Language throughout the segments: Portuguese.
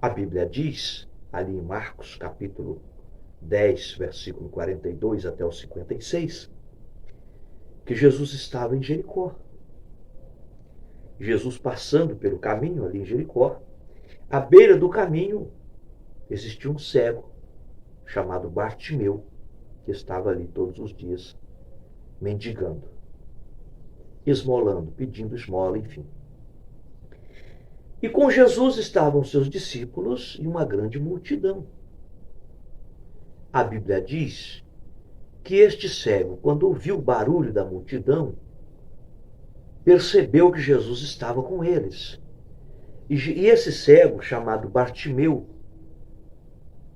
A Bíblia diz, ali em Marcos, capítulo 10, versículo 42 até o 56, que Jesus estava em Jericó. Jesus passando pelo caminho ali em Jericó, à beira do caminho existia um cego chamado Bartimeu, que estava ali todos os dias mendigando, esmolando, pedindo esmola, enfim. E com Jesus estavam seus discípulos e uma grande multidão. A Bíblia diz que este cego, quando ouviu o barulho da multidão, percebeu que Jesus estava com eles. E esse cego, chamado Bartimeu,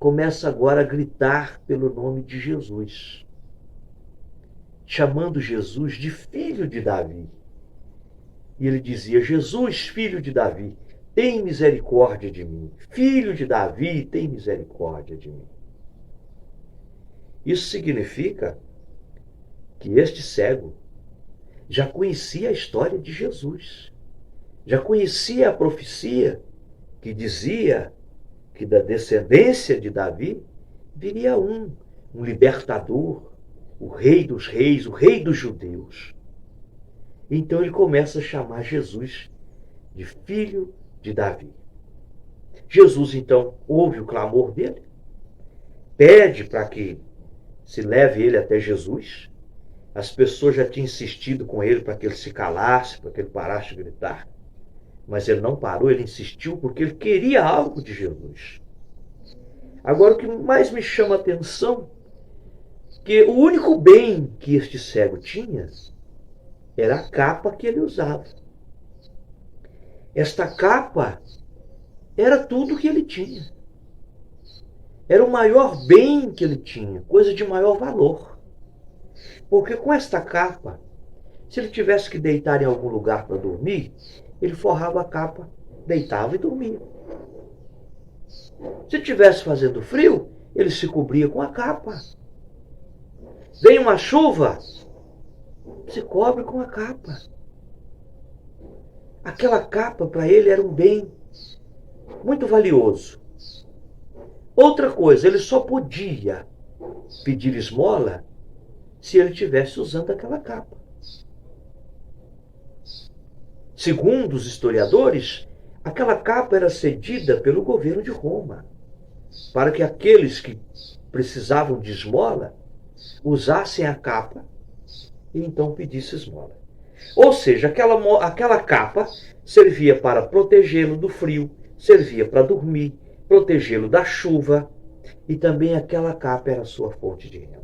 começa agora a gritar pelo nome de Jesus, chamando Jesus de filho de Davi. E ele dizia: Jesus, filho de Davi, tem misericórdia de mim. Filho de Davi, tem misericórdia de mim. Isso significa que este cego já conhecia a história de Jesus, já conhecia a profecia que dizia que da descendência de Davi viria um libertador, o rei dos reis, o rei dos judeus. Então ele começa a chamar Jesus de filho de Davi. Jesus então ouve o clamor dele, pede para que se leve ele até Jesus. As pessoas já tinham insistido com ele para que ele se calasse, para que ele parasse de gritar. Mas ele não parou, ele insistiu porque ele queria algo de Jesus. Agora, o que mais me chama a atenção é que o único bem que este cego tinha era a capa que ele usava. Esta capa era tudo que ele tinha. Era o maior bem que ele tinha, coisa de maior valor. Porque com esta capa, se ele tivesse que deitar em algum lugar para dormir, ele forrava a capa, deitava e dormia. Se estivesse fazendo frio, ele se cobria com a capa. Vem uma chuva, se cobre com a capa. Aquela capa para ele era um bem muito valioso. Outra coisa, ele só podia pedir esmola se ele estivesse usando aquela capa. Segundo os historiadores, aquela capa era cedida pelo governo de Roma, para que aqueles que precisavam de esmola usassem a capa e então pedissem esmola. Ou seja, aquela capa servia para protegê-lo do frio, servia para dormir, protegê-lo da chuva, e também aquela capa era a sua fonte de renda.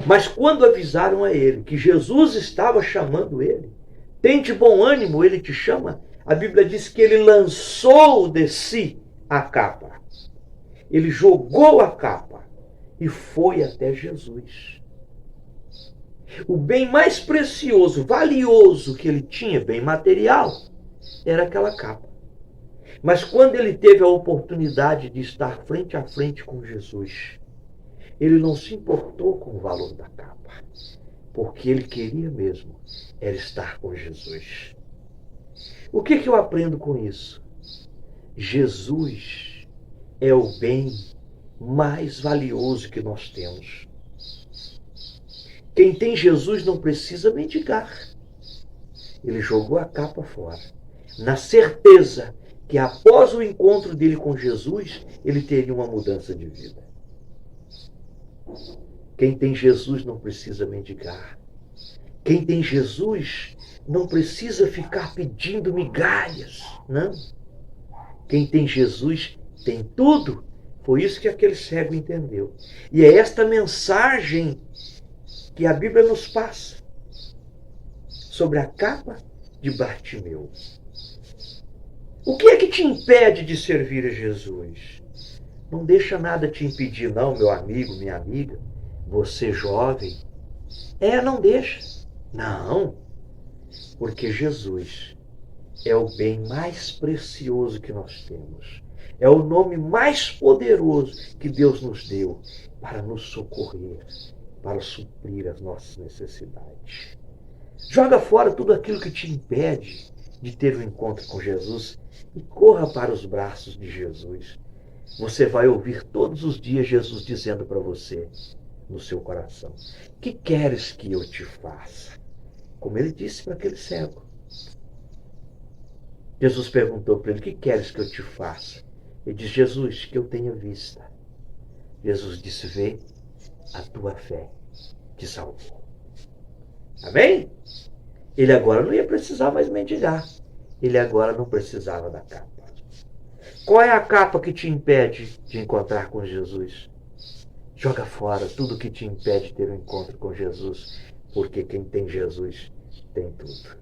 Mas quando avisaram a ele que Jesus estava chamando ele, tem de bom ânimo, ele te chama, a Bíblia diz que ele lançou de si a capa. Ele jogou a capa e foi até Jesus. O bem mais precioso, valioso que ele tinha, bem material, era aquela capa. Mas quando ele teve a oportunidade de estar frente a frente com Jesus, ele não se importou com o valor da capa, porque ele queria mesmo era estar com Jesus. O que eu aprendo com isso? Jesus é o bem mais valioso que nós temos. Quem tem Jesus não precisa mendigar. Ele jogou a capa fora, na certeza que após o encontro dele com Jesus, ele teria uma mudança de vida. Quem tem Jesus não precisa mendigar. Quem tem Jesus não precisa ficar pedindo migalhas, não. Quem tem Jesus tem tudo. Foi isso que aquele cego entendeu. E é esta mensagem que a Bíblia nos passa sobre a capa de Bartimeu. O que é que te impede de servir a Jesus? Não deixa nada te impedir, não, meu amigo, minha amiga. Você jovem. Não deixa. Não. Porque Jesus é o bem mais precioso que nós temos. É o nome mais poderoso que Deus nos deu para nos socorrer, para suprir as nossas necessidades. Joga fora tudo aquilo que te impede de ter um encontro com Jesus e corra para os braços de Jesus. Você vai ouvir todos os dias Jesus dizendo para você, no seu coração: que queres que eu te faça? Como ele disse para aquele cego. Jesus perguntou para ele: que queres que eu te faça? Ele disse: Jesus, que eu tenha vista. Jesus disse: vê, a tua fé te salvou. Amém? Ele agora não ia precisar mais mendigar. Ele agora não precisava da capa. Qual é a capa que te impede de encontrar com Jesus? Joga fora tudo que te impede de ter um encontro com Jesus, porque quem tem Jesus tem tudo.